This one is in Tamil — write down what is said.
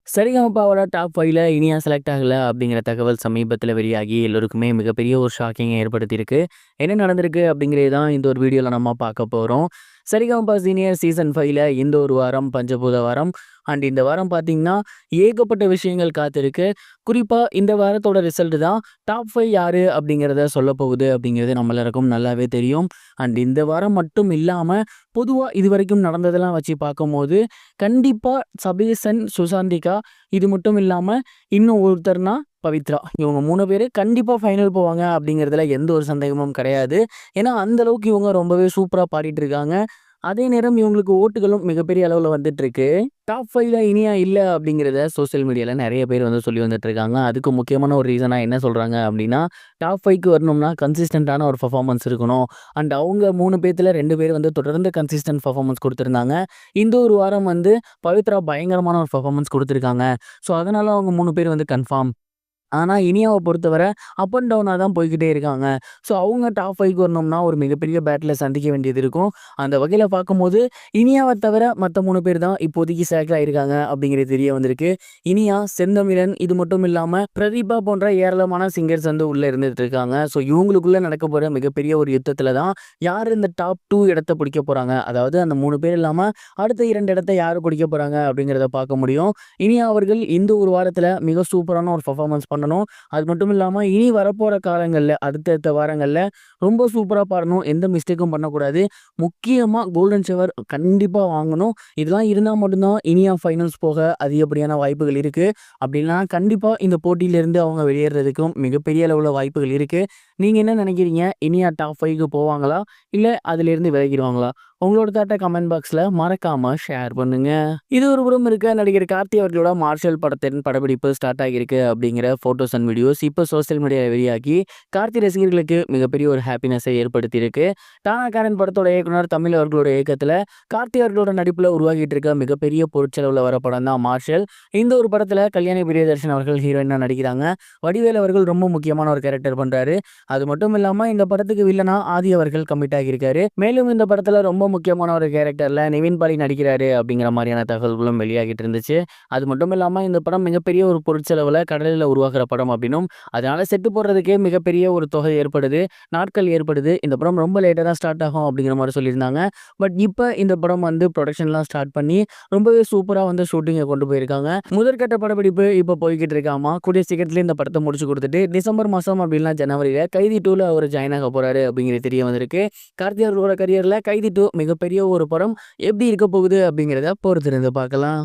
சரிகமபாவோட டாப் 5ல இனியா செலக்ட் ஆகல அப்படிங்கிற தகவல் சமீபத்தில வெளியாகி எல்லோருக்குமே மிகப்பெரிய ஒரு ஷாக்கிங்க ஏற்படுத்தியிருக்கு. என்ன நடந்திருக்கு அப்படிங்கிறது தான் இந்த ஒரு வீடியோல நம்ம பார்க்க போறோம். சரிகமபா சீனியர் சீசன் 5ல இந்த ஒரு வாரம் பஞ்சபூத வாரம். இந்த வாரம் பார்த்தீங்கன்னா, ஏகப்பட்ட விஷயங்கள் காத்திருக்கு. குறிப்பா இந்த வாரத்தோட ரிசல்ட் தான் டாப் 5 யாரு அப்படிங்கிறத சொல்லப்போகுது அப்படிங்கிறது நம்ம எல்லாருக்கும் நல்லாவே தெரியும். இந்த வாரம் மட்டும் இல்லாம, பொதுவா இதுவரைக்கும் நடந்ததெல்லாம் வச்சு பார்க்கும்போது, கண்டிப்பா சபீசன், சுசாந்திகா இது மட்டும் இல்லாம, இன்னும் ஒருத்தர்னா பவித்ரா. இவங்க 3 பேரு கண்டிப்பா ஃபைனல் போவாங்க அப்படிங்கிறதுல எந்த ஒரு சந்தேகமும் கிடையாது. ஏன்னா, அந்த அளவுக்கு இவங்க ரொம்பவே சூப்பரா பாடிட்டு இருக்காங்க. அதே நேரம் இவங்களுக்கு ஓட்டுகளும் மிகப்பெரிய அளவுல வந்துட்டுருக்கு. டாப் 5ல இனியா இல்ல அப்படிங்கிறத சோசியல் மீடியால நெறைய பேர் சொல்லி வந்துட்டுருக்காங்க. அதுக்கு முக்கியமான ஒரு ரீசனா என்ன சொல்றாங்க அப்படின்னா, டாப் 5க்கு வரணும்னா கன்சிஸ்டன்ட்டான ஒரு பெர்ஃபார்மன்ஸ் இருக்கணும். அவங்க 3 பேத்துல 2 பேர் தொடர்ந்து கன்சிஸ்டன்ட் பெர்ஃபார்மன்ஸ் குடுத்திருந்தாங்க. இந்த ஒரு வாரம் பவித்ரா பயங்கரமான ஒரு பெர்ஃபார்மன்ஸ் குடுத்திருக்காங்க. ஸோ, அதனால அவங்க 3 பேர் கன்ஃபார்ம். ஆனா, இனியாவ பொறுத்தவர அப் அண்ட் டவுனா தான் போய்க்கிட்டே இருக்காங்க. ஸோ, அவங்க டாப் 5க்கு வரணும்னா ஒரு மிகப்பெரிய பேட்டில சந்திக்க வேண்டியது இருக்கும். அந்த வகையில பார்க்கும்போது, இனியாவ தவிர மத்த 3 பேர் தான் இப்போதைக்கு செலக்ட் ஆயிருக்காங்க அப்படிங்கிறது தெரிய வந்திருக்கு. இனியா, செந்தமிழன் இது மட்டும் இல்லாம பிரதீபா போன்ற ஏராளமான சிங்கர்ஸ் உள்ள இருந்துட்டு இருக்காங்க. ஸோ, இவங்களுக்குள்ள நடக்க போற மிகப்பெரிய ஒரு யுத்தத்துல தான் யார் இந்த டாப் 2 இடத்த பிடிக்க போறாங்க. அதாவது அந்த 3 பேர் இல்லாம அடுத்த 2 இடத்த யாரு பிடிக்க போறாங்க அப்படிங்கிறத பார்க்க முடியும். இனியா அவர்கள் இந்த ஒரு வாரத்துல மிக சூப்பரான ஒரு பெர்ஃபார்மன்ஸ் பண்ணணும். அது மட்டும் இல்லாம இனி வரப்போற காலங்கள்ல, அடுத்தடுத்த வாரங்கள்ல ரொம்ப சூப்பரா பாடணும். எந்த மிஸ்டேக்கும் பண்ணக்கூடாது. முக்கியமா கோல்டன் ஷவர் கண்டிப்பா வாங்கணும். இதெல்லாம் இருந்தா மட்டும் தான் இனியா ஃபைனல்ஸ் போக அதிகப்படியான வாய்ப்புகள் இருக்கு. அப்படி இல்லனா கண்டிப்பா இந்த போட்டியிலிருந்து அவங்க வெளியேறதுக்கும் மிகப்பெரிய அளவுல வாய்ப்புகள் இருக்கு. நீங்க என்ன நினைக்கிறீங்க? இனியா டாப் 5க்கு போவாங்களா? இல்ல அதிலிருந்து விலகிடுவாங்களா? உங்களோட தாட்ட கமெண்ட் பாக்ஸ்ல மறக்காம ஷேர் பண்ணுங்க. இது ஒரு புறம் இருக்க, நடிகர் கார்த்தி அவர்களோட மார்ஷல் படத்தின் படப்பிடிப்பு ஸ்டார்ட் ஆகியிருக்கு அப்படிங்கிற ஃபோட்டோஸ் அண்ட் வீடியோஸ் இப்போ சோசியல் மீடியாவில் வெளியாகி கார்த்தி ரசிகர்களுக்கு மிகப்பெரிய ஒரு ஹாப்பினஸை ஏற்படுத்தியிருக்கு. டானாகாரன் படத்தோட இயக்குனர் தமிழ் அவர்களோட இயக்கத்தில் கார்த்தி அவர்களோட நடிப்பில் உருவாகிட்டு இருக்க மிகப்பெரிய பொருட்செலவில் வர படம் தான் மார்ஷல். இந்த ஒரு படத்தில் கல்யாணி பிரியதர்ஷன் அவர்கள் ஹீரோயினாக நடிக்கிறாங்க. வடிவேல் அவர்கள் ரொம்ப முக்கியமான ஒரு கேரக்டர் பண்றாரு. அது மட்டும் இல்லாமல் இந்த படத்துக்கு வில்லனா ஆதி அவர்கள் கமிட் ஆகியிருக்காரு. மேலும் இந்த படத்தில் ரொம்ப முக்கியமான ஒரு கேரக்டர்ல நிவின் பாலி நடிக்கிறாரு அப்படிங்கிற மாதிரியான தகவல்களும் வெளியாகிட்டு இருந்துச்சு. அது மட்டும் இல்லாம இந்த படம் மிகப்பெரிய ஒரு பொருட்செலவுல கடலில் உருவாகிற படம் அப்படின்னும், அதனால செட்டு போடுறதுக்கே மிகப்பெரிய ஒரு தொகை ஏற்படுது, நாட்கள் ஏற்படுது. இந்த படம் ரொம்ப லேட்டா தான் ஸ்டார்ட் ஆகும் அப்படிங்கிற மாதிரி சொல்லியிருந்தாங்க. பட் இப்ப இந்த படம் ப்ரொடக்ஷன்லாம் ஸ்டார்ட் பண்ணி ரொம்பவே சூப்பரா ஷூட்டிங்கை கொண்டு போயிருக்காங்க. முதற்கட்ட படப்பிடிப்பு இப்போ போய்கிட்டு இருக்காமா. கூடிய சீக்கிரத்துல இந்த படத்தை முடிச்சு கொடுத்துட்டு டிசம்பர் மாசம் அப்படின்னா ஜனவரியில கைதி 2ல அவர் ஜாயின் ஆக போறாரு அப்படிங்கிறது தெரிய வந்திருக்கு. கார்த்தி அவர்களோட கரியர்ல கைதி 2 மிகப்பெரிய ஒரு படம் எப்படி இருக்க போகுது அப்படிங்கிறத பொறுத்திருந்து பார்க்கலாம்.